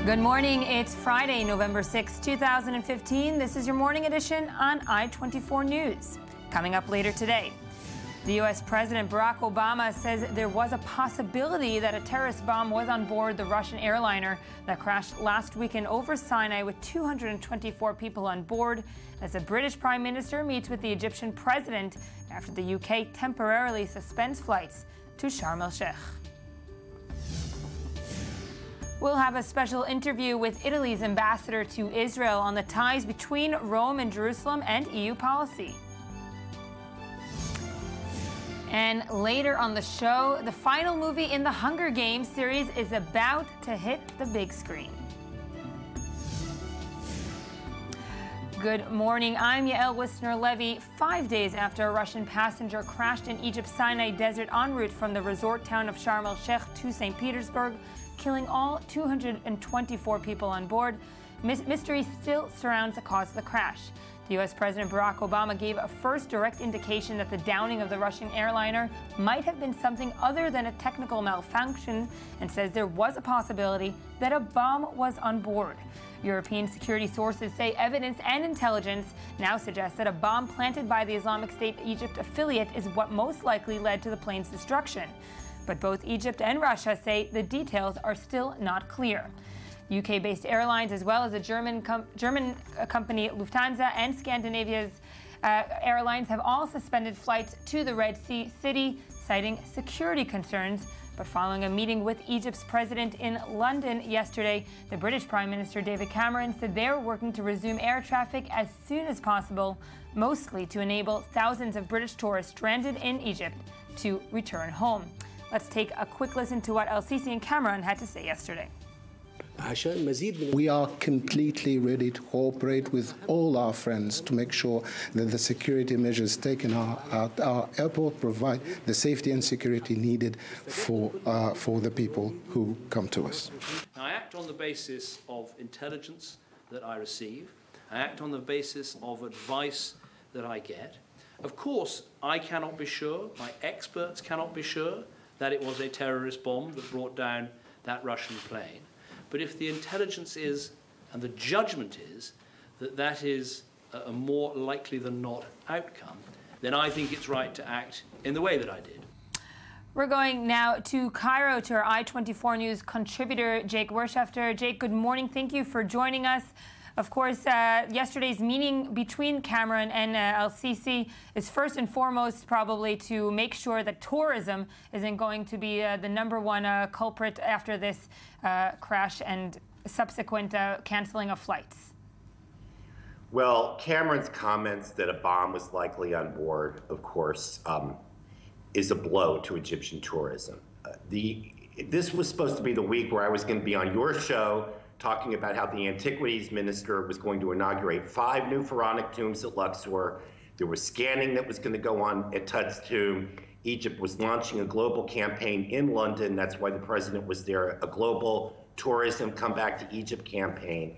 Good morning. It's Friday, November 6, 2015. This is your morning edition on I-24 News. Coming up later today, the U.S. President Barack Obama says there was a possibility that a terrorist bomb was on board the Russian airliner that crashed last weekend over Sinai with 224 people on board, as the British Prime Minister meets with the Egyptian president after the UK temporarily suspends flights to Sharm el-Sheikh. We'll have a special interview with Italy's ambassador to Israel on the ties between Rome and Jerusalem and EU policy. And later on the show, the final movie in the Hunger Games series is about to hit the big screen. Good morning, I'm Yael Wisner-Levy. 5 days after a Russian passenger crashed in Egypt's Sinai Desert en route from the resort town of Sharm el-Sheikh to St. Petersburg, killing all 224 people on board, mystery still surrounds the cause of the crash. The U.S. President Barack Obama gave a first direct indication that the downing of the Russian airliner might have been something other than a technical malfunction, and says there was a possibility that a bomb was on board. European security sources say evidence and intelligence now suggest that a bomb planted by the Islamic State Egypt affiliate is what most likely led to the plane's destruction. But both Egypt and Russia say the details are still not clear. UK-based airlines, as well as the German company Lufthansa and Scandinavia's airlines, have all suspended flights to the Red Sea city, citing security concerns. But following a meeting with Egypt's president in London yesterday, the British Prime Minister David Cameron said they're working to resume air traffic as soon as possible, mostly to enable thousands of British tourists stranded in Egypt to return home. Let's take a quick listen to what El-Sisi and Cameron had to say yesterday. We are completely ready to cooperate with all our friends to make sure that the security measures taken at our airport provide the safety and security needed for the people who come to us. I act on the basis of intelligence that I receive. I act on the basis of advice that I get. Of course, I cannot be sure, my experts cannot be sure that it was a terrorist bomb that brought down that Russian plane. But if the intelligence is, and the judgment is, that that is a more likely than not outcome, then I think it's right to act in the way that I did. We're going now to Cairo to our I-24 News contributor, Jake Wirschafter. Jake, good morning. Thank you for joining us. Of course, yesterday's meeting between Cameron and El-Sisi is first and foremost probably to make sure that tourism isn't going to be the #1 culprit after this crash and subsequent canceling of flights. Well, Cameron's comments that a bomb was likely on board, of course, is a blow to Egyptian tourism. This was supposed to be the week where I was going to be on your show talking about how the Antiquities Minister was going to inaugurate 5 new pharaonic tombs at Luxor. There was scanning that was going to go on at Tut's tomb. Egypt was launching a global campaign in London. That's why the president was there, a global tourism come back to Egypt campaign.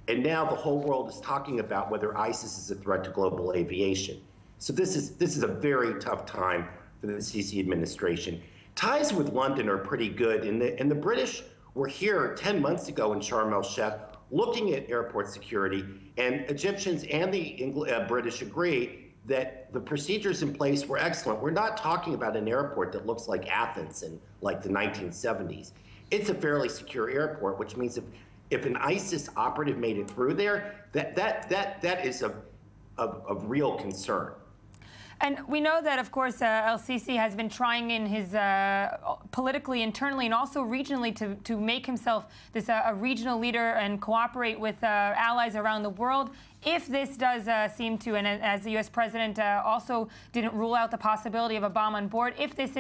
And now the whole world is talking about whether ISIS is a threat to global aviation. So this is a very tough time for the Sisi administration. Ties with London are pretty good, and the British were here 10 months ago in Sharm el-Sheikh looking at airport security, and Egyptians and the British agree that the procedures in place were excellent. We're not talking about an airport that looks like Athens in like the 1970s. It's a fairly secure airport, which means if an ISIS operative made it through there, that is of real concern. And we know that, of course, El-Sisi has been trying in his politically, internally, and also regionally to make himself this a regional leader and cooperate with allies around the world. If this does seem to, and as the U.S. president also didn't rule out the possibility of a bomb on board, if this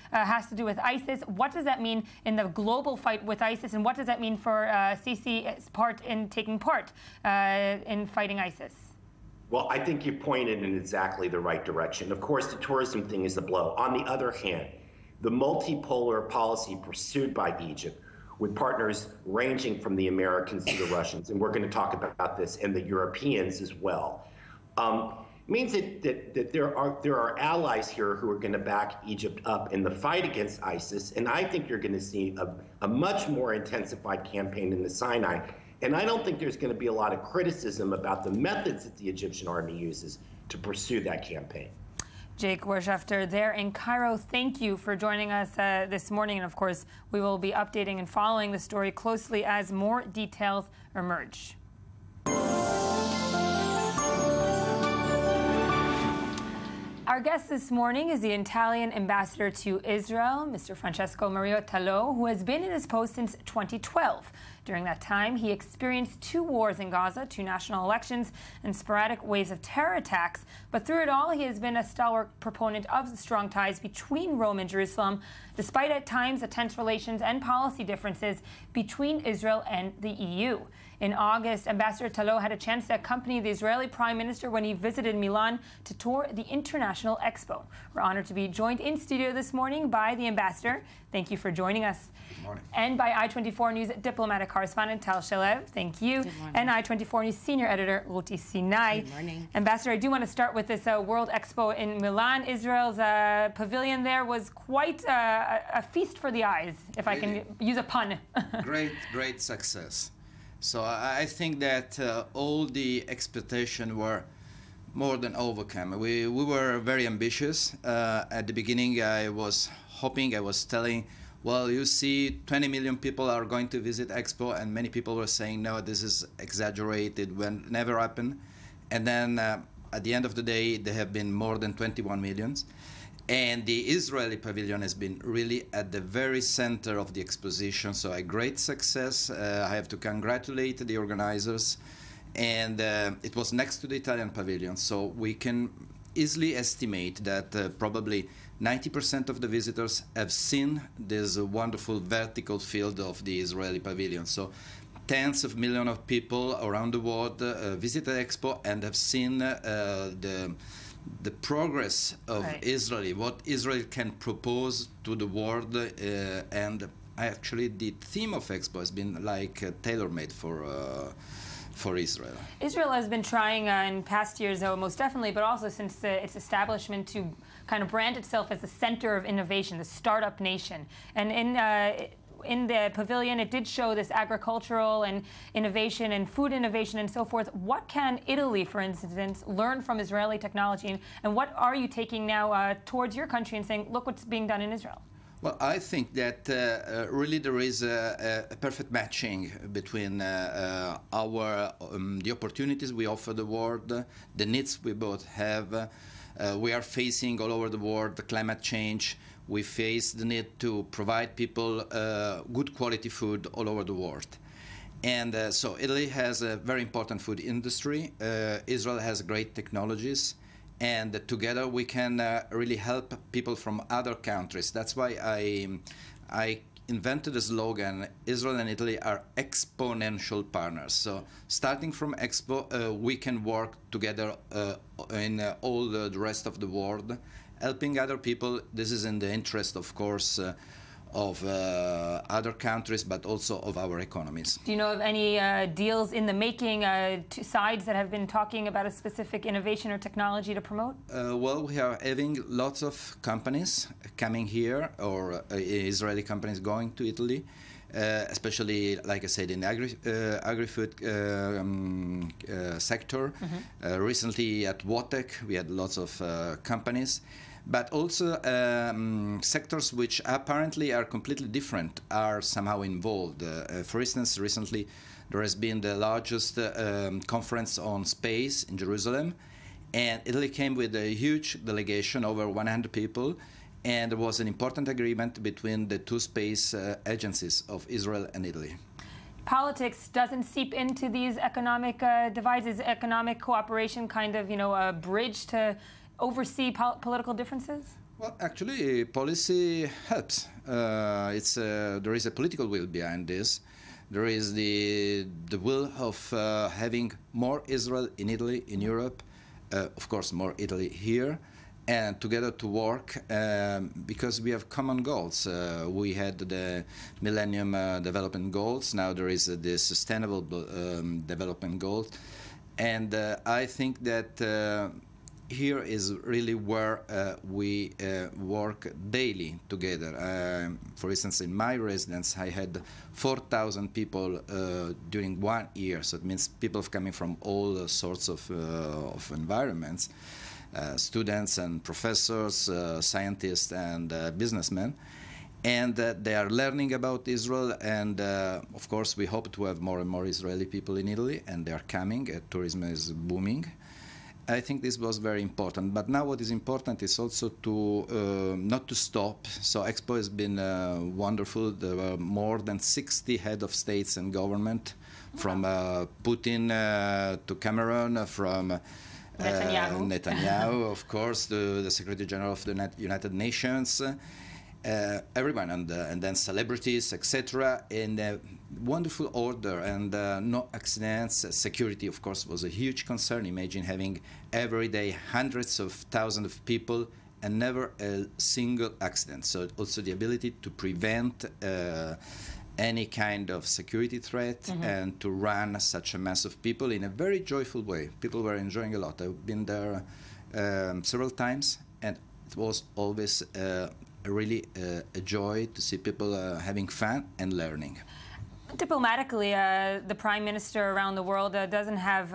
has to do with ISIS, what does that mean in the global fight with ISIS, and what does that mean for Sisi's part in taking part in fighting ISIS? Well, I think you pointed in exactly the right direction. Of course, the tourism thing is a blow. On the other hand, the multipolar policy pursued by Egypt with partners ranging from the Americans to the Russians, and we're going to talk about this, and the Europeans as well, means that there are allies here who are going to back Egypt up in the fight against ISIS, and I think you're going to see a much more intensified campaign in the Sinai. And I don't think there's going to be a lot of criticism about the methods that the Egyptian army uses to pursue that campaign. Jake Wirtschafter there in Cairo, thank you for joining us this morning. And of course, we will be updating and following the story closely as more details emerge. Our guest this morning is the Italian ambassador to Israel, Mr. Francesco Maria Talò, who has been in his post since 2012. During that time, he experienced 2 wars in Gaza, 2 national elections, and sporadic waves of terror attacks. But through it all, he has been a stalwart proponent of the strong ties between Rome and Jerusalem, despite at times the tense relations and policy differences between Israel and the EU. In August, Ambassador Talò had a chance to accompany the Israeli Prime Minister when he visited Milan to tour the International Expo. We're honored to be joined in studio this morning by the ambassador. Thank you for joining us. Good morning. And by I-24 News diplomatic correspondent Tal Shalev. Thank you. Good morning. And I-24 News senior editor Ruti Sinai. Good morning. Ambassador, I do want to start with this World Expo in Milan. Israel's pavilion there was quite a feast for the eyes, if I can use a pun. Great success. So I think that all the expectations were more than overcome. We were very ambitious. At the beginning, I was telling, well, you see, 20 million people are going to visit Expo, and many people were saying, no, this is exaggerated, never happened. And then at the end of the day, there have been more than 21 millions. And the Israeli pavilion has been really at the very center of the exposition, so a great success. I have to congratulate the organizers. And it was next to the Italian pavilion, so we can easily estimate that probably 90% of the visitors have seen this wonderful vertical field of the Israeli pavilion. So tens of millions of people around the world visited Expo and have seen the progress of Israel, what Israel can propose to the world, and actually the theme of Expo has been like tailor-made for Israel. Israel has been trying in past years, though, most definitely, but also since its establishment, to kind of brand itself as the center of innovation, the startup nation. And in the pavilion, it did show this agricultural and innovation and food innovation and so forth. What can Italy, for instance, learn from Israeli technology? And what are you taking now towards your country and saying, look what's being done in Israel? Well, I think that really there is a perfect matching between the opportunities we offer the world, the needs we both have. We are facing all over the world the climate change. We face the need to provide people good quality food all over the world. And so Italy has a very important food industry. Israel has great technologies. And together we can really help people from other countries. That's why I invented a slogan, Israel and Italy are exponential partners. So starting from Expo, we can work together in all the rest of the world, helping other people. This is in the interest, of course, of other countries, but also of our economies. Do you know of any deals in the making, two sides that have been talking about a specific innovation or technology to promote? Well, we are having lots of companies coming here, or Israeli companies going to Italy, especially, like I said, in the agri-food sector. Mm-hmm. Recently at WATEC, we had lots of companies. But also sectors which apparently are completely different are somehow involved. For instance, recently there has been the largest conference on space in Jerusalem, and Italy came with a huge delegation, over 100 people, and there was an important agreement between the two space agencies of Israel and Italy. Politics doesn't seep into these economic divides. Is economic cooperation kind of, a bridge to oversee political differences? Well, actually, policy helps. There is a political will behind this. There is the will of having more Israel in Italy, in Europe, of course, more Italy here, and together to work because we have common goals. We had the Millennium Development Goals. Now there is the Sustainable Development Goals. And I think that here is really where we work daily together. For instance, in my residence, I had 4,000 people during 1 year. So it means people coming from all sorts of environments, students and professors, scientists and businessmen. And they are learning about Israel, and of course we hope to have more and more Israeli people in Italy, and they are coming. Tourism is booming. I think this was very important. But now what is important is also to not to stop. So Expo has been wonderful. There were more than 60 head of states and government, from Putin to Cameron, from Netanyahu, of course, the Secretary General of the United Nations, everyone, and then celebrities, etc., in a wonderful order, and no accidents. Security, of course, was a huge concern. Imagine having every day hundreds of thousands of people and never a single accident. So also the ability to prevent any kind of security threat, and to run such a mass of people in a very joyful way. People were enjoying a lot. I've been there several times, and it was always really a joy to see people having fun and learning. Diplomatically, the Prime Minister around the world doesn't have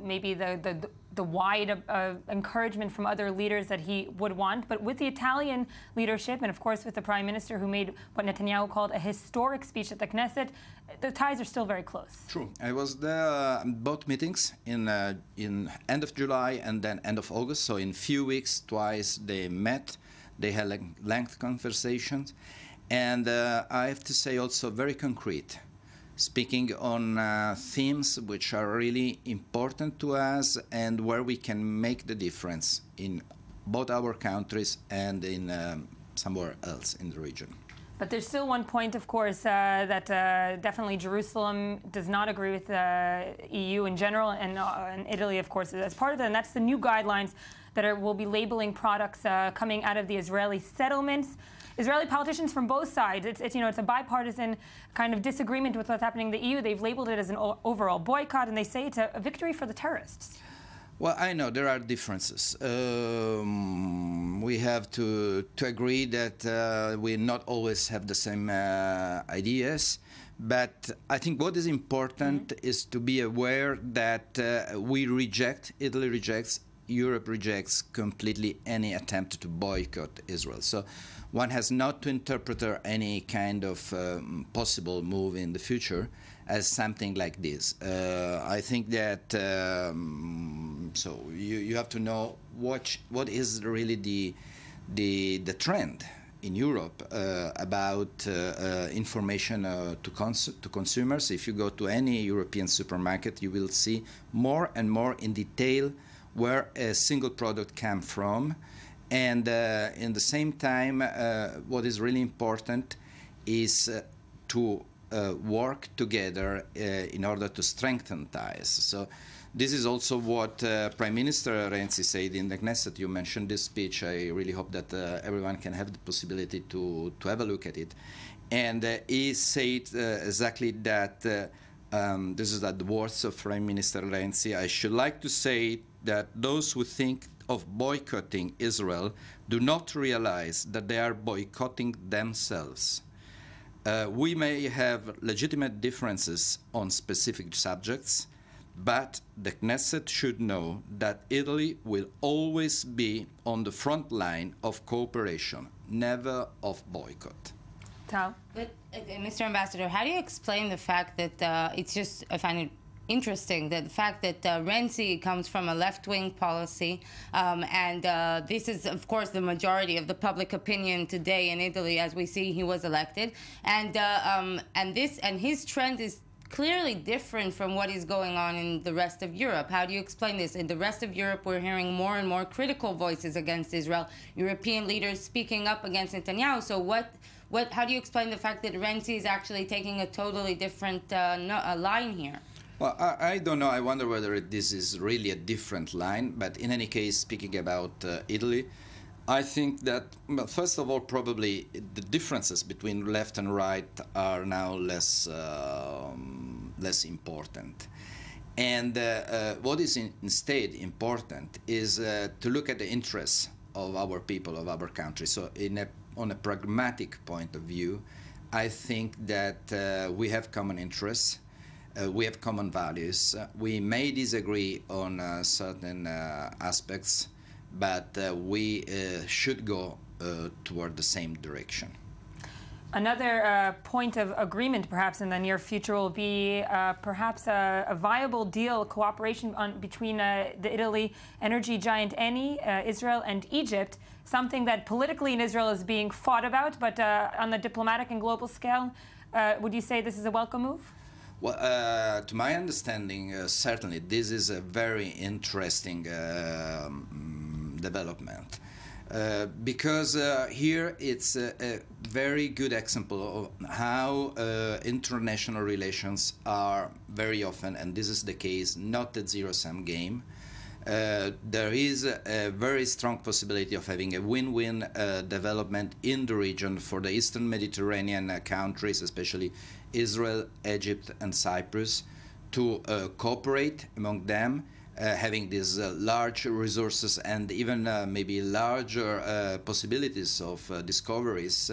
maybe the wide encouragement from other leaders that he would want. But with the Italian leadership, and of course with the Prime Minister who made what Netanyahu called a historic speech at the Knesset, the ties are still very close. True. I was there both meetings in end of July and then end of August. So in few weeks, twice they met. They had lengthy conversations. And I have to say also very concrete, speaking on themes which are really important to us and where we can make the difference in both our countries and in somewhere else in the region. But there's still one point, of course, that definitely Jerusalem does not agree with the EU in general, and Italy, of course, as part of it, and that's the new guidelines that will be labeling products coming out of the Israeli settlements. Israeli politicians from both sides, it's a bipartisan kind of disagreement with what's happening in the EU. They've labeled it as an overall boycott, and they say it's a victory for the terrorists. Well, I know there are differences. We have to agree that we not always have the same ideas. But I think what is important is to be aware that we reject, Italy rejects, Europe rejects completely any attempt to boycott Israel. So one has not to interpret any kind of possible move in the future as something like this. I think that so you have to know what is really the trend in Europe about information to consumers. If you go to any European supermarket, you will see more and more in detail where a single product comes from. And in the same time, what is really important is to work together in order to strengthen ties. So this is also what Prime Minister Renzi said in the Knesset. You mentioned this speech. I really hope that everyone can have the possibility to have a look at it. And he said exactly that, this is the words of Prime Minister Renzi, I should like to say that those who think of boycotting Israel do not realize that they are boycotting themselves. We may have legitimate differences on specific subjects, but the Knesset should know that Italy will always be on the front line of cooperation, never of boycott. Tal? But, Mr. Ambassador, how do you explain the fact that it's just, I find it interesting, that the fact that Renzi comes from a left-wing policy, and this is, of course, the majority of the public opinion today in Italy, as we see he was elected, and his trend is clearly different from what is going on in the rest of Europe. How do you explain this? In the rest of Europe, we're hearing more and more critical voices against Israel, European leaders speaking up against Netanyahu. So how do you explain the fact that Renzi is actually taking a totally different line here? Well, I don't know. I wonder whether this is really a different line. But in any case, speaking about Italy, I think that, well, first of all, probably the differences between left and right are now less important. And what is instead important is to look at the interests of our people, of our country. So on a pragmatic point of view, I think that we have common interests, we have common values. We may disagree on certain aspects, but we should go toward the same direction. Another point of agreement, perhaps in the near future, will be perhaps a viable deal, cooperation between the Italy energy giant Eni, Israel, and Egypt. Something that politically in Israel is being fought about, but on the diplomatic and global scale, would you say this is a welcome move? Well, to my understanding, certainly this is a very interesting development. Because here it's a very good example of how international relations are very often, and this is the case, not a zero-sum game. There is a very strong possibility of having a win-win development in the region for the Eastern Mediterranean countries, especially Israel, Egypt, and Cyprus, to cooperate among them. Having these large resources and even maybe larger possibilities of discoveries,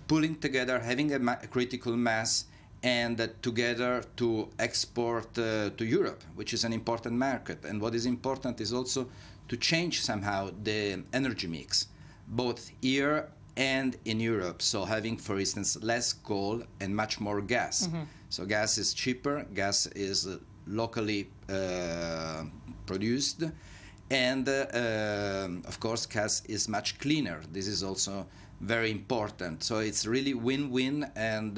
pulling together, having a critical mass, and together to export to Europe, which is an important market. And what is important is also to change somehow the energy mix, both here and in Europe. So having, for instance, less coal and much more gas. Mm-hmm. So gas is cheaper, gas is locally produced, and of course gas is much cleaner. This is also very important. So it's really win-win, and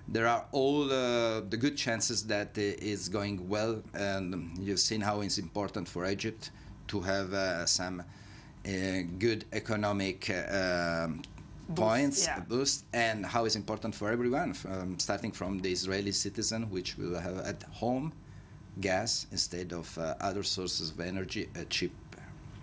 there are all the good chances that it's going well. And you've seen how it's important for Egypt to have some good economic points, yeah, boost, and how it's important for everyone, starting from the Israeli citizen, which will have at home gas instead of other sources of energy cheap.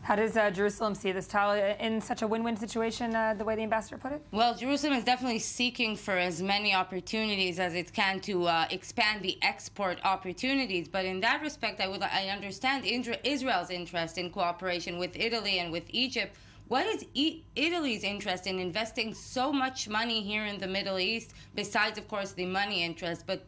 How does Jerusalem see this, Tal, in such a win-win situation, the way the ambassador put it? Well, Jerusalem is definitely seeking for as many opportunities as it can to expand the export opportunities. But in that respect, I understand Israel's interest in cooperation with Italy and with Egypt. What is Italy's interest in investing so much money here in the Middle East, besides, of course, the money interest? But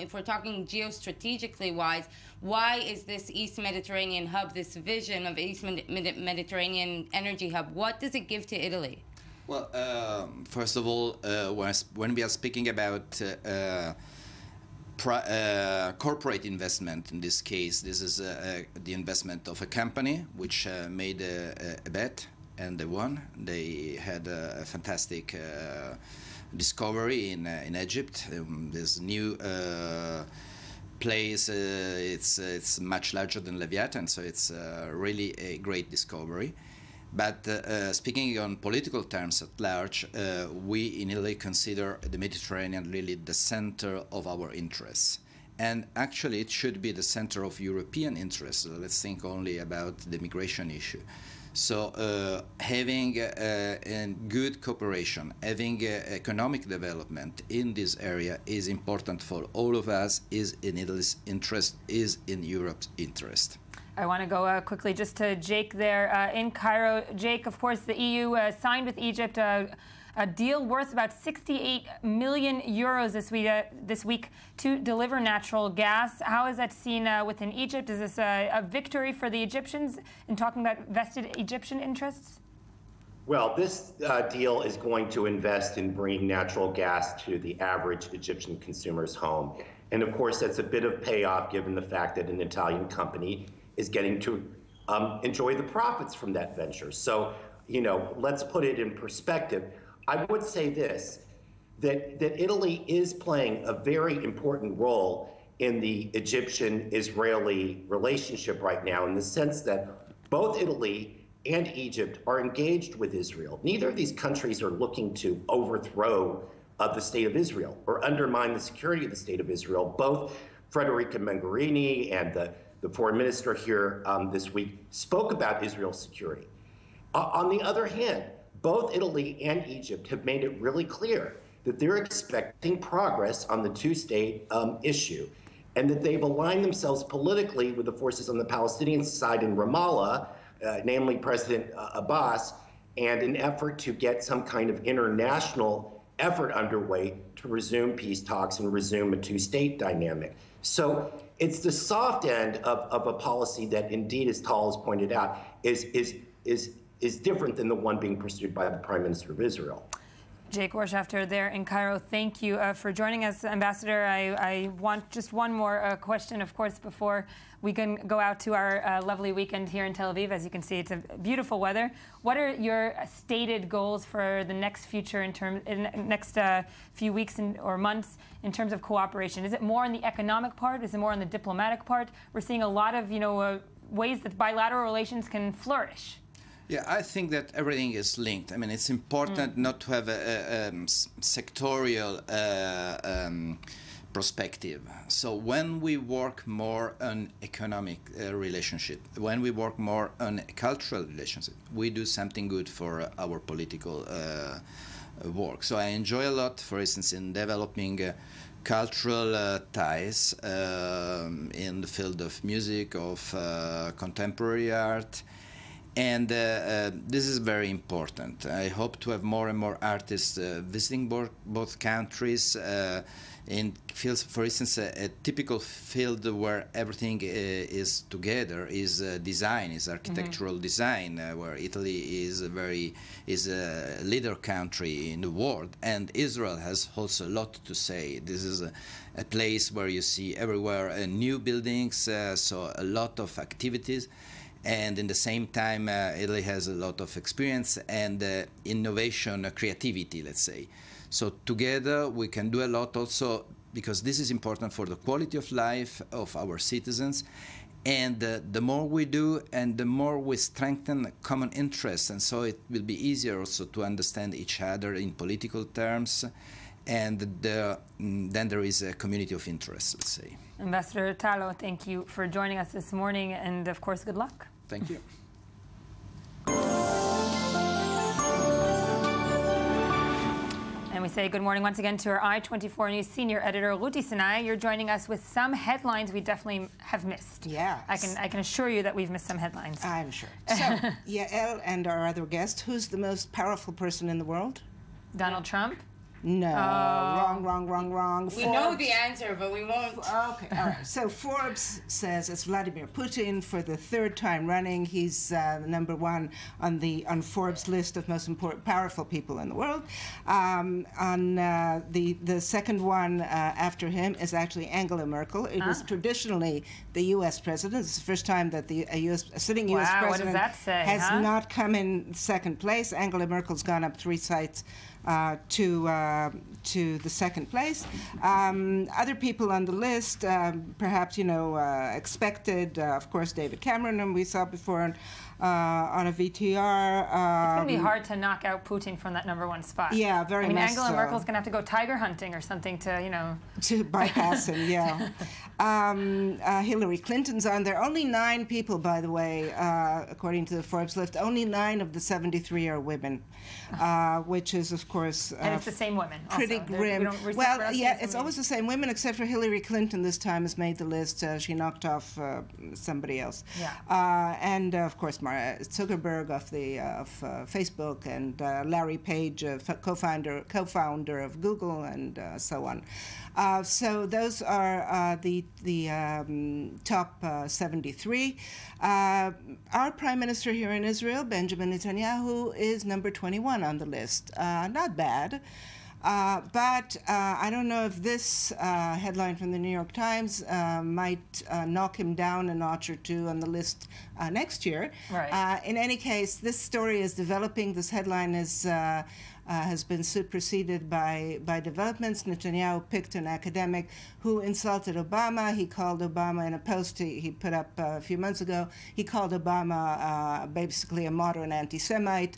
if we're talking geostrategically wise, why is this East Mediterranean hub, this vision of East Mediterranean energy hub, what does it give to Italy? Well, first of all, when we are speaking about corporate investment, in this case, this is the investment of a company which made a bet, and they won. They had a fantastic discovery in Egypt. This new place, it's much larger than Leviathan, so it's really a great discovery. But speaking on political terms at large, we in Italy consider the Mediterranean really the center of our interests. And actually, it should be the center of European interests. Let's think only about the migration issue. So having a good cooperation, having economic development in this area is important for all of us, is in Italy's interest, is in Europe's interest. I want to go quickly just to Jake there in Cairo. Jake, of course, the EU signed with Egypt a deal worth about 68 million euros this week to deliver natural gas. How is that seen within Egypt? Is this a victory for the Egyptians in talking about vested Egyptian interests? Well, this deal is going to invest in bringing natural gas to the average Egyptian consumer's home. And of course, that's a bit of payoff given the fact that an Italian company is getting to enjoy the profits from that venture. So, you know, let's put it in perspective. I would say this, that Italy is playing a very important role in the Egyptian-Israeli relationship right now, in the sense that both Italy and Egypt are engaged with Israel. Neither of these countries are looking to overthrow the state of Israel or undermine the security of the state of Israel. Both Federica Mogherini and the foreign minister here this week spoke about Israel's security. On the other hand, both Italy and Egypt have made it really clear that they're expecting progress on the two-state issue. and that they've aligned themselves politically with the forces on the Palestinian side in Ramallah, namely President Abbas, and an effort to get some kind of international effort underway to resume peace talks and resume a two-state dynamic. So it's the soft end of a policy that, indeed, as Tal has pointed out, is different than the one being pursued by the Prime Minister of Israel. Jake Warshafter there in Cairo, thank you for joining us, Ambassador. I want just one more question, of course, before we can go out to our lovely weekend here in Tel Aviv. As you can see, it's a beautiful weather. What are your stated goals for the next future next few weeks or months in terms of cooperation? Is it more on the economic part? Is it more on the diplomatic part? We're seeing a lot of ways that bilateral relations can flourish. Yeah, I think that everything is linked. I mean, it's important not to have a sectorial perspective. So when we work more on economic relationship, when we work more on cultural relationship, we do something good for our political work. So I enjoy a lot, for instance, in developing cultural ties in the field of music, of contemporary art. And this is very important. I hope to have more and more artists visiting both countries in fields. For instance, a typical field where everything is together is design, is architectural design, where Italy is a leader country in the world, and Israel has also a lot to say. This is a place where you see everywhere new buildings, so a lot of activities. And in the same time, Italy has a lot of experience and innovation, creativity, let's say. So together we can do a lot also, because this is important for the quality of life of our citizens. And the more we do and the more we strengthen common interests, and so it will be easier also to understand each other in political terms. And then there is a community of interest, let's say. Ambassador Talo, thank you for joining us this morning, and of course, good luck. Thank you. And we say good morning once again to our I-24 News senior editor, Ruti Sinai. You're joining us with some headlines we definitely have missed. Yeah. I can assure you that we've missed some headlines. I'm sure. So, Yael and our other guest, who's the most powerful person in the world? Donald Trump? No, wrong. We know the answer, but we won't. Okay, all right. So Forbes says it's Vladimir Putin for the third time running. He's the number one on Forbes' list of most powerful people in the world. The second one after him is actually Angela Merkel. It was traditionally the U.S. president. It's the first time that a sitting U.S. president what does that say, has not come in second place. Angela Merkel's gone up 3 sites to the second place. Other people on the list, perhaps expected. Of course, David Cameron, whom we saw before on a VTR. It's going to be hard to knock out Putin from that #1 spot. Yeah, very much. I mean, Angela Merkel's going to have to go tiger hunting or something to bypass him. Yeah. Hillary Clinton's on there. Only 9 people, by the way, according to the Forbes list. Only 9 of the 73 are women, which is, of course, and it's the same women. Pretty grim. Well, yeah, it's always the same women, except for Hillary Clinton. This time has made the list. She knocked off somebody else. Yeah. And of course, Mark Zuckerberg of Facebook, and Larry Page, co-founder of Google, and so on. So those are the top 73. Our prime minister here in Israel, Benjamin Netanyahu, is number 21 on the list. Not bad. But I don't know if this headline from the New York Times might knock him down a notch or 2 on the list next year. Right. In any case, this story is developing. This headline has been superseded by developments. Netanyahu picked an academic who insulted Obama. He called Obama, in a post he put up a few months ago, he called Obama basically a modern anti-Semite.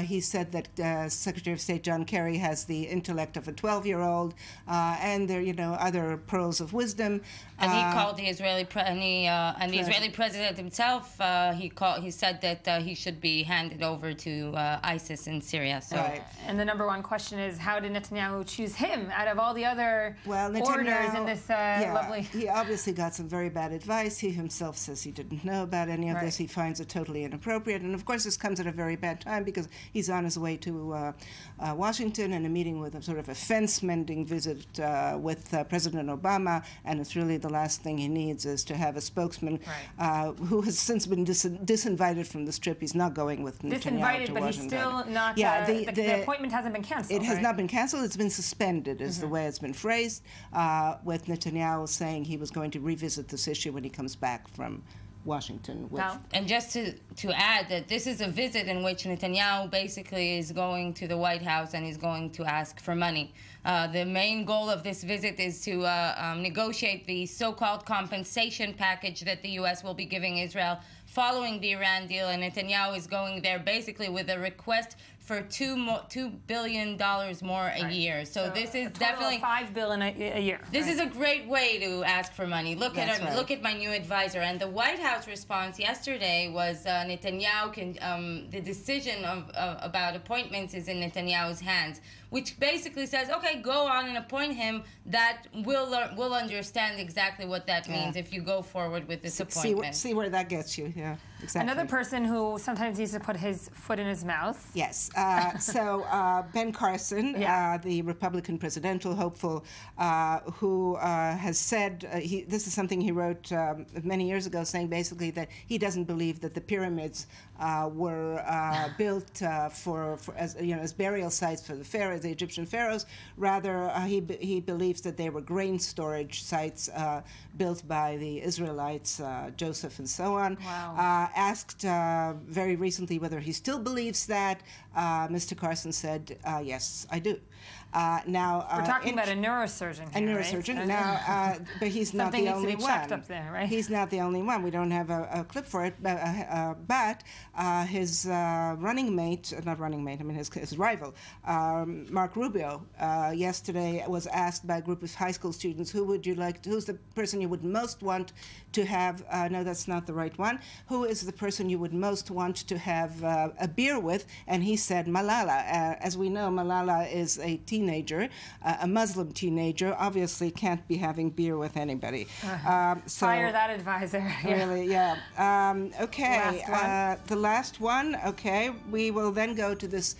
He said that Secretary of State John Kerry has the intellect of a 12-year-old, and there other pearls of wisdom. And he called the Israeli the Israeli president himself. He said that he should be handed over to ISIS in Syria. So. Right. And the number one question is, how did Netanyahu choose him out of all the other orders in this lovely... He obviously got some very bad advice. He himself says he didn't know about any of this. He finds it totally inappropriate. And of course, this comes at a very bad time because he's on his way to Washington and a meeting with a sort of a fence-mending visit with President Obama. And it's really the last thing he needs is to have a spokesman who has since been disinvited from this trip. He's not going with Netanyahu to Washington. But he's still not... the appointment hasn't been canceled. It has not been canceled. It's been suspended, is the way it's been phrased, with Netanyahu saying he was going to revisit this issue when he comes back from Washington. And just to add that this is a visit in which Netanyahu basically is going to the White House and is going to ask for money. The main goal of this visit is to negotiate the so-called compensation package that the U.S. will be giving Israel following the Iran deal, and Netanyahu is going there basically with a request for $2 billion more a year. So this is definitely $5 billion a year. This is a great way to ask for money. Look at my new advisor. And the White House response yesterday was Netanyahu can the decision about appointments is in Netanyahu's hands, which basically says, okay, go on and appoint him. That will understand exactly what that means if you go forward with this appointment. See where that gets you. Yeah, exactly. Another person who sometimes needs to put his foot in his mouth. Yes. So Ben Carson, the Republican presidential hopeful, who has said, this is something he wrote many years ago, saying basically that he doesn't believe that the pyramids were built as burial sites for the pharaohs, the Egyptian pharaohs. Rather, he believes that they were grain storage sites built by the Israelites, Joseph and so on. Wow. Asked very recently whether he still believes that, Mr. Carson said, yes, I do. Now we're talking about a neurosurgeon here, neurosurgeon. Right? Now, but he's not the only one. Checked up there, right? He's not the only one. We don't have a clip for it, but his running mate, his rival, Mark Rubio, yesterday was asked by a group of high school students, who's the person you would most want to have, no, that's not the right one, who is the person you would most want to have a beer with? And he said Malala. As we know, Malala is a teenager, a Muslim teenager, obviously can't be having beer with anybody. Fire that advisor. Really, yeah. Okay, the last one, okay. We will then go to this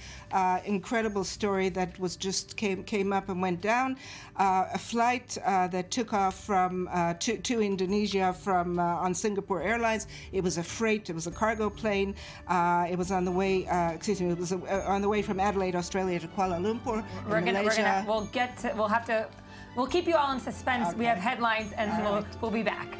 incredible story that was just came up and went down. A flight that took off from to Indonesia from on Singapore Airlines. It was a freight. It was a cargo plane. It was on the way. It was on the way from Adelaide, Australia, to Kuala Lumpur, Malaysia. We'll keep you all in suspense. Okay. We have headlines, and we'll be back.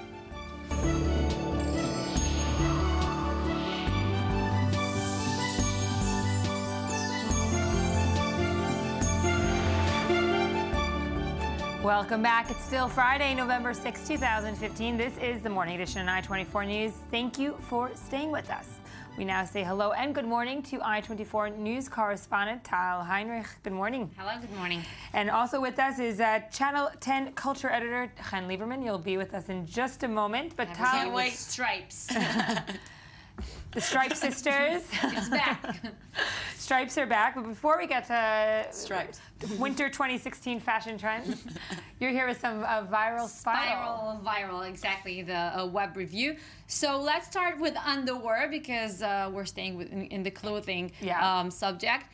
Welcome back. It's still Friday, November 6, 2015. This is the Morning Edition of I-24 News. Thank you for staying with us. We now say hello and good morning to I-24 News correspondent Tal Heinrich. Good morning. Hello, good morning. And also with us is Channel 10 culture editor Chen Lieberman. You'll be with us in just a moment. But Tal, can't wait. Stripes. The Stripe Sisters. It's back. Stripes are back. But before we get to Stripes. Winter 2016 fashion trends, you're here with some viral Viral, exactly, the web review. So let's start with underwear because we're staying in the clothing subject.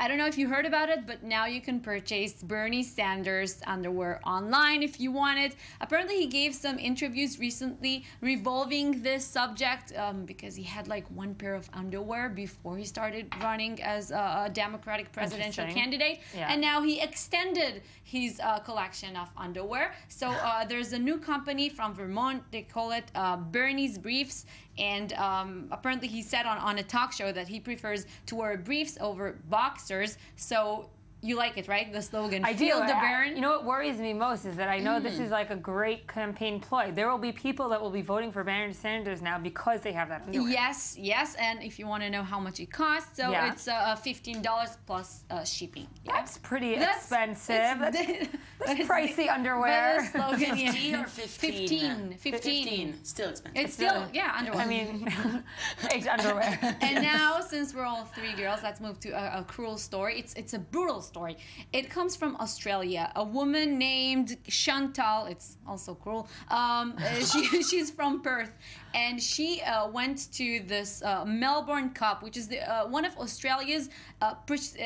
I don't know if you heard about it, but now you can purchase Bernie Sanders underwear online if you want it. Apparently, he gave some interviews recently revolving this subject because he had like one pair of underwear before he started running as a Democratic presidential candidate. Yeah. And now he extended his collection of underwear. So there's a new company from Vermont. They call it Bernie's Briefs. And apparently he said on a talk show that he prefers to wear briefs over boxers. So You like it, right? The slogan, I Feel do. the burn. You know what worries me most is that I know this is like a great campaign ploy. There will be people that will be voting for Bernie Sanders now because they have that underwear. Yes, yes. And if you want to know how much it costs, so it's $15 plus shipping. Yeah. That's pretty expensive. That's pricey underwear. But the slogan, 15 or 15? 15. Still expensive. It's still, underwear. I mean, it's underwear. And now, since we're all three girls, let's move to a cruel story. It's a brutal story. It comes from Australia. A woman named Chantal, it's also cruel, she's from Perth, and she went to this Melbourne Cup, which is one of Australia's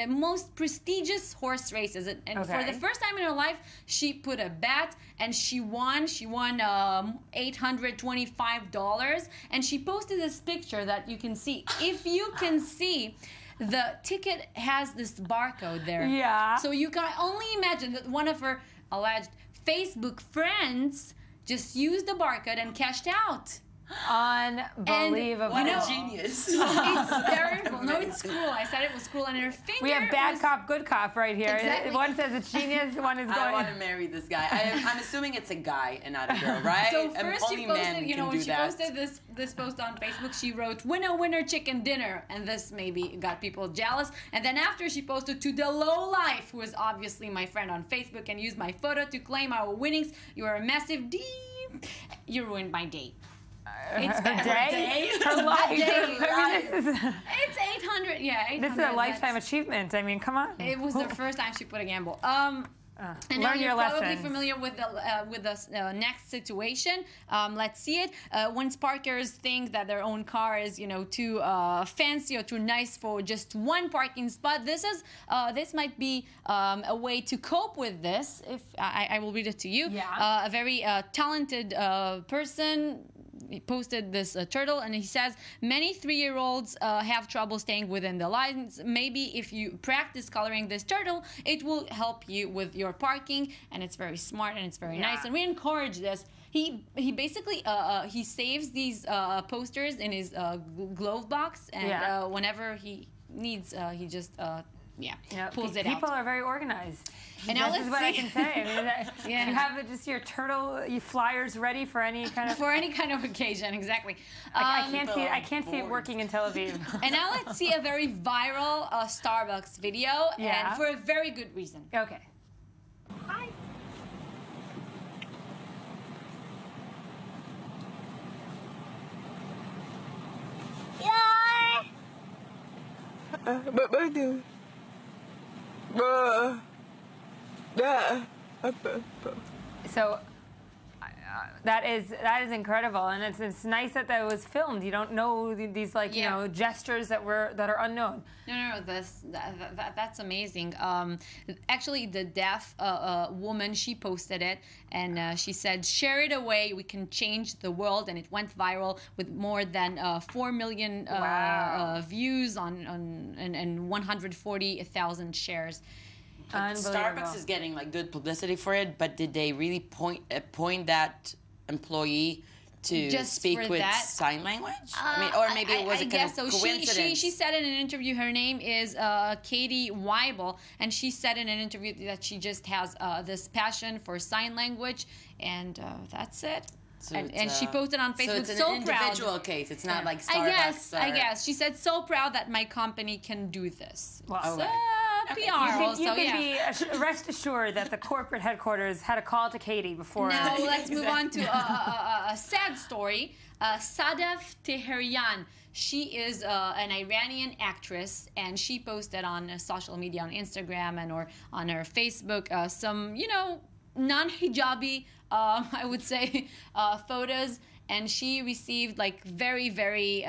most prestigious horse races. And for the first time in her life, she put a bet and she won. She won $825, and she posted this picture that you can see. If you can see, the ticket has this barcode there. Yeah. So you can only imagine that one of her alleged Facebook friends just used the barcode and cashed out. Unbelievable. And, What a genius. It's terrible. No, it's cruel. I said it was cruel, and her finger. We have bad cop, good cop right here. Exactly. One says it's genius, one is going. I want to marry this guy. I'm assuming it's a guy and not a girl, right? So first only she men posted, can when do she that. posted this post on Facebook, she wrote, "Winner, winner, chicken dinner," and this maybe got people jealous. And then after she posted to the lowlife, who is obviously my friend on Facebook, and used my photo to claim our winnings. You are a massive D. You ruined my day. It's Her day? Her life. I mean, it's 800. Yeah, 800. This is a lifetime achievement. I mean, come on. It was the first time she put a gamble. And now learn you're your probably lessons. familiar with the next situation. Let's see it. When Sparkers think that their own car is, too fancy or too nice for just one parking spot, this might be a way to cope with this. If I will read it to you. Yeah. A very talented person. He posted this turtle, and he says many 3-year-olds have trouble staying within the lines. Maybe if you practice coloring this turtle, it will help you with your parking. And it's very smart and it's very nice, and we encourage this. He basically he saves these posters in his glove box, and whenever he needs, he just pulls it out. People are very organized. And now this is what I can say. I mean, you have just your turtle flyers ready for any kind of occasion. Exactly. I can't see it working in Tel Aviv. And now let's see a very viral Starbucks video, and for a very good reason. Okay. Hi. So that is incredible, and it's nice that was filmed. You don't know these gestures that are unknown. No, that's amazing. Actually, the deaf woman, she posted it, and she said, "Share it away. We can change the world," and it went viral with more than 4 million views and 140,000 shares. Starbucks is getting good publicity for it, but did they really point that employee to just speak with sign language? Or maybe it was a kind of coincidence. She said in an interview, her name is Katie Weibel, and she said in an interview that she just has this passion for sign language, and that's it. So and she posted on Facebook, so it's so an proud. individual case. It's not like Starbucks. I guess. She said, so proud that my company can do this. Wow. So, PR you can be rest assured that the corporate headquarters had a call to Katie before. Now let's move on to a sad story. Sadaf Teherian. She is an Iranian actress, and she posted on social media, on Instagram and or on her Facebook, some, non-hijabi, I would say, photos. And she received very, very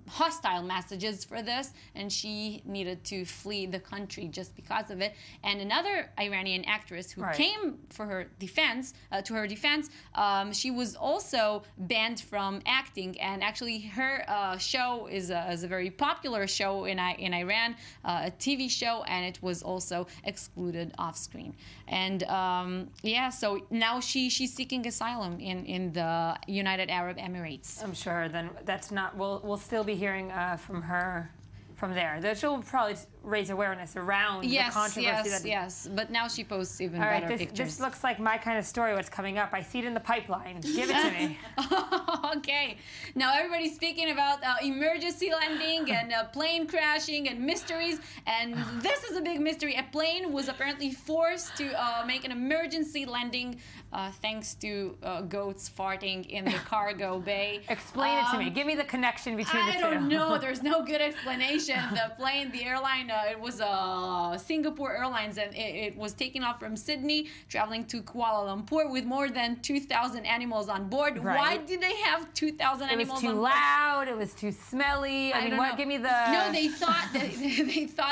hostile messages for this, and she needed to flee the country just because of it. And another Iranian actress who came for her defense, she was also banned from acting. And actually, her show is a very popular show in Iran, a TV show, and it was also excluded off screen. And so now she's seeking asylum in the United Arab Emirates. I'm sure then that's not. We'll still be hearing from her from there. That she'll probably raise awareness around the controversy. Yes. But now she posts even All right, better pictures. This looks like my kind of story, what's coming up. I see it in the pipeline. Give it to me. Okay. Now everybody's speaking about emergency landing and plane crashing and mysteries. And this is a big mystery. A plane was apparently forced to make an emergency landing thanks to goats farting in the cargo bay. Explain it to me. Give me the connection between the two. I don't know. There's no good explanation. The airline, it was Singapore Airlines, and it was taking off from Sydney, traveling to Kuala Lumpur with more than 2,000 animals on board. Right. Why did they have 2,000 animals on board? It was too loud. It was too smelly. I mean, don't what? know. Give me the... No, they thought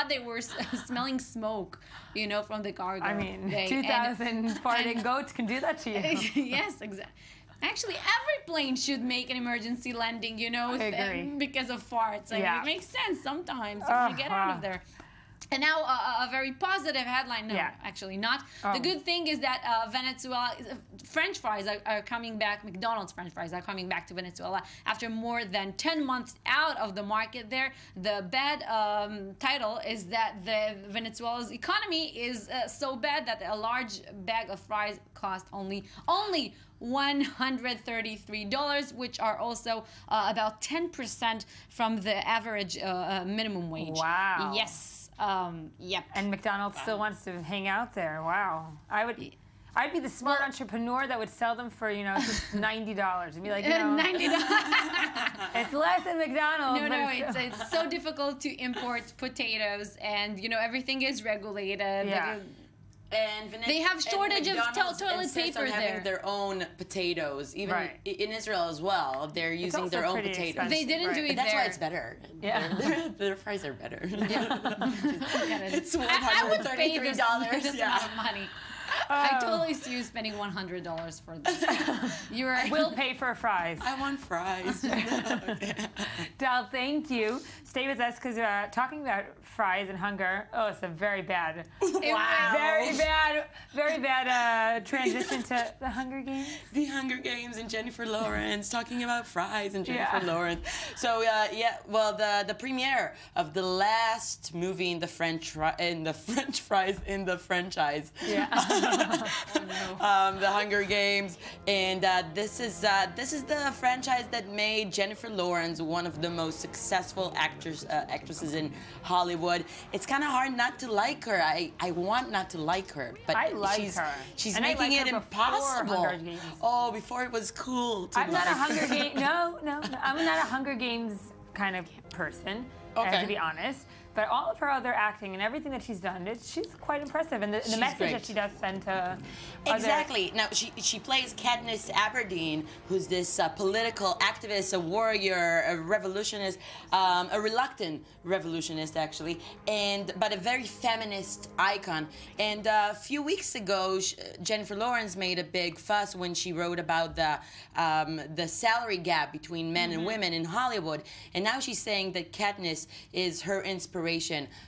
they were smelling smoke, from the cargo. I mean, bay. 2,000 farting goats can do that to you. Yes, exactly. Actually, every plane should make an emergency landing, I agree. because of farts. I mean, it makes sense sometimes to get out of there. And now a very positive headline. No, actually not. The good thing is that Venezuela, French fries are coming back. McDonald's French fries are coming back to Venezuela after more than 10 months out of the market there. The bad title is that Venezuela's economy is so bad that a large bag of fries cost only $133, which are also about 10% from the average minimum wage. Wow. Yes. Yep. And McDonald's still wants to hang out there. Wow. I'd be the smart entrepreneur that would sell them for, just $90 and be like, $90. It's less than McDonald's. No, it's so difficult to import potatoes, and everything is regulated. Yeah. And they have shortage of toilet paper on there. Having their own potatoes, even in Israel as well. They're using their own potatoes. Expensive. They didn't do it That's there. why it's better. Yeah. Their fries are better. It's $133. would pay this amount of money. I totally see you spending $100 for this. We'll pay for fries. I want fries. Dal, thank you. Stay with us because talking about fries and hunger. Oh, it's a very bad, very bad transition to the Hunger Games. The Hunger Games and Jennifer Lawrence talking about fries and Jennifer Lawrence. So the premiere of the last movie in the French fries in the franchise. Yeah. The Hunger Games, and this is the franchise that made Jennifer Lawrence one of the most successful actresses in Hollywood. It's kind of hard not to like her. I want not to like her, but I like her. She's making it impossible. Oh, before it was cool. I'm not a Hunger Games. No, I'm not a Hunger Games kind of person. To be honest. But all of her other acting and everything that she's done, she's quite impressive. And the message that she does send to Exactly. Now, she plays Katniss Everdeen, who's this political activist, a warrior, a revolutionist, a reluctant revolutionist, actually, but a very feminist icon. And a few weeks ago, Jennifer Lawrence made a big fuss when she wrote about the salary gap between men and women in Hollywood. And now she's saying that Katniss is her inspiration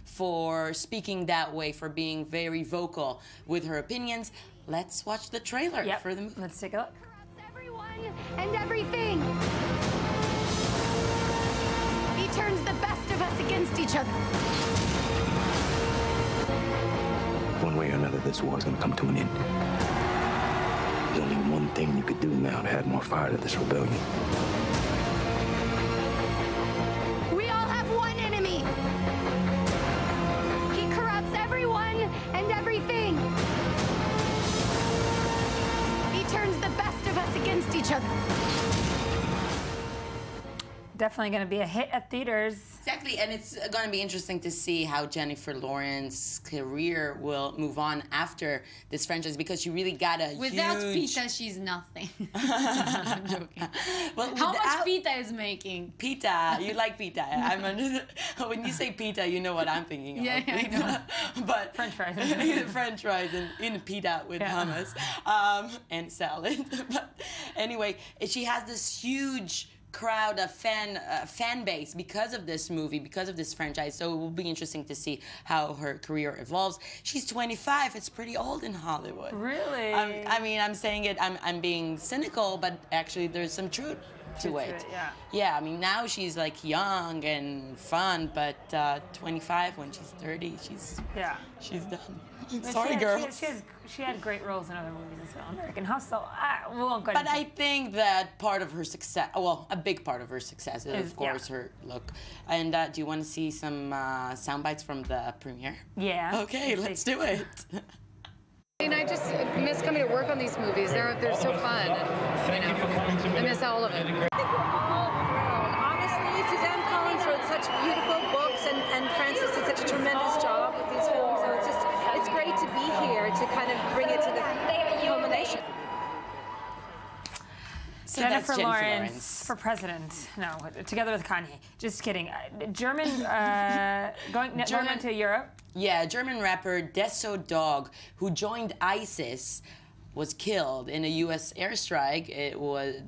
for speaking that way, for being very vocal with her opinions. Let's watch the trailer for the movie. Let's take a look. Everyone and everything. He turns the best of us against each other. One way or another, this war is going to come to an end. There's only one thing you could do now to add more fire to this rebellion. We all have one enemy. He corrupts everyone and everything. He turns the best of us against each other. Definitely going to be a hit at theaters. Exactly, and it's going to be interesting to see how Jennifer Lawrence's career will move on after this franchise, because she really got a Without huge... pita, she's nothing. I'm joking. Well, how much pita is making? Pita, you like pita. When you say pita, you know what I'm thinking of. Yeah, I know. But French fries. French fries in pita with hummus and salad. But anyway, she has this huge crowd of fan base because of this movie, because of this franchise. So it will be interesting to see how her career evolves. She's 25. It's pretty old in Hollywood. Really? I mean, I'm saying it. I'm being cynical, but actually, there's some truth to it. Yeah. Yeah, I mean, now she's like young and fun, but 25, when she's 30, she's done. Sorry, girl. She had great roles in other movies as well. American Hustle. We won't go into But I think that part of her success, well, a big part of her success is, of course, her look. And do you want to see some sound bites from the premiere? Yeah. Okay, let's do it. And I just miss coming to work on these movies. They're so fun. And, I miss all of it. I think we're all thrilled. Honestly, Suzanne Collins wrote such beautiful books, and Francis did such a tremendous job with these films. So it's great to be here to kind of bring it to the culmination. So Jennifer that's Lawrence for president. No, together with Kanye. Just kidding. German German to Europe. Yeah, German rapper Deso Dogg, who joined ISIS, was killed in a U.S. airstrike.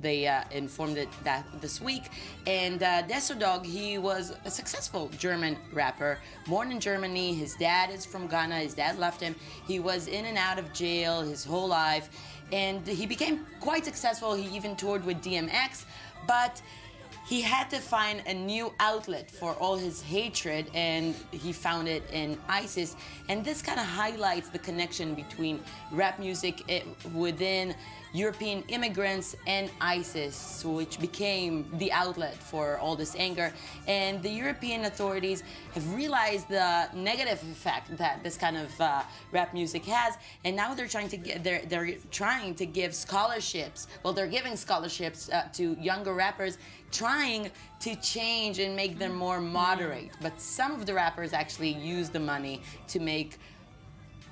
They informed it that this week. And Deso Dogg, he was a successful German rapper, born in Germany. His dad is from Ghana. His dad left him. He was in and out of jail his whole life. And he became quite successful. He even toured with DMX. But he had to find a new outlet for all his hatred, and he found it in ISIS. And this kind of highlights the connection between rap music within European immigrants and ISIS, which became the outlet for all this anger. And the European authorities have realized the negative effect that this kind of rap music has, and now they're trying to give scholarships. Well, they're giving scholarships to younger rappers, trying to change and make them more moderate. But some of the rappers actually use the money to make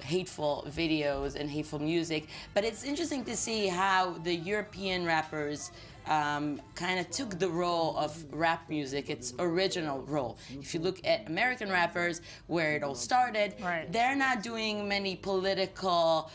hateful videos and hateful music. But it's interesting to see how the European rappers kind of took the role of rap music, its original role. If you look at American rappers, where it all started, they're not doing many political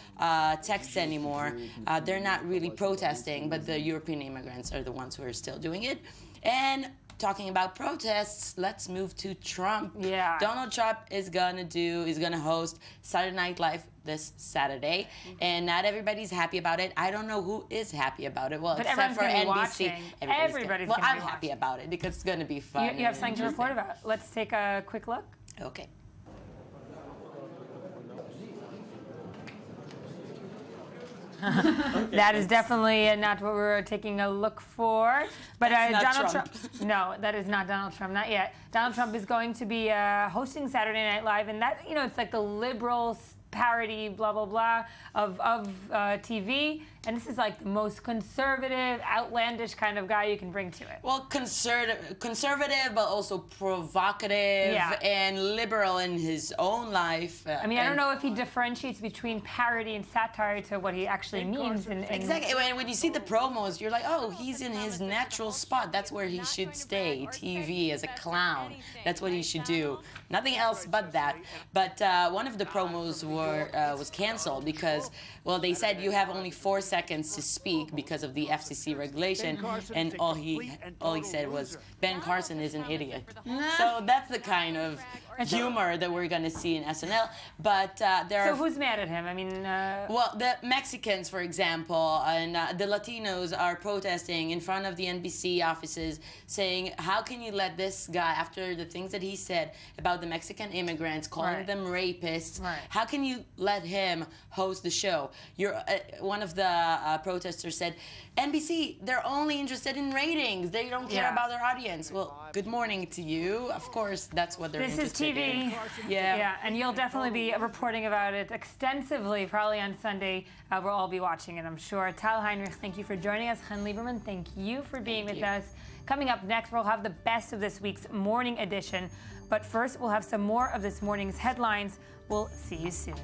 texts anymore. They're not really protesting, but the European immigrants are the ones who are still doing it. And talking about protests, let's move to Trump. Yeah. Donald Trump is gonna host Saturday Night Live this Saturday, and not everybody's happy about it. I don't know who is happy about it. Well, but except for NBC. Everybody's well, gonna I'm be happy about it because it's gonna be fun. You have something to report about. Let's take a quick look. Okay. That is definitely not what we were taking a look for. But Donald Trump. No, that is not Donald Trump, not yet. Donald Trump is going to be hosting Saturday Night Live, and that, it's like the liberal parody, blah, blah, blah, of TV. And this is like the most conservative, outlandish kind of guy you can bring to it. Well, conservative, but also provocative and liberal in his own life. I mean, I don't know if he differentiates between parody and satire to what he actually means. Exactly. When you see the promos, you're like, oh, he's in his natural spot. That's where he should stay. TV as a clown. That's what he should do. Nothing else but that. But one of the promos was canceled because, well, they said you have only 4 seconds to speak because of the FCC regulation, and all he said was, Ben Carson is an idiot. So that's the kind of humor that we're going to see in SNL. But So who's mad at him? I mean... Well, the Mexicans, for example, and the Latinos are protesting in front of the NBC offices saying, how can you let this guy, after the things that he said about the Mexican immigrants, calling them rapists, how can you let him host the show? One of the protesters said, NBC, they're only interested in ratings. They don't care about their audience. Well, good morning to you. Of course, that's what they're interested in. This is TV. Yeah, and you'll definitely be reporting about it extensively, probably on Sunday. We'll all be watching it, I'm sure. Tal Heinrich, thank you for joining us. Chen Lieberman, thank you for being with us. Coming up next, we'll have the best of this week's morning edition. But first, we'll have some more of this morning's headlines. We'll see you soon.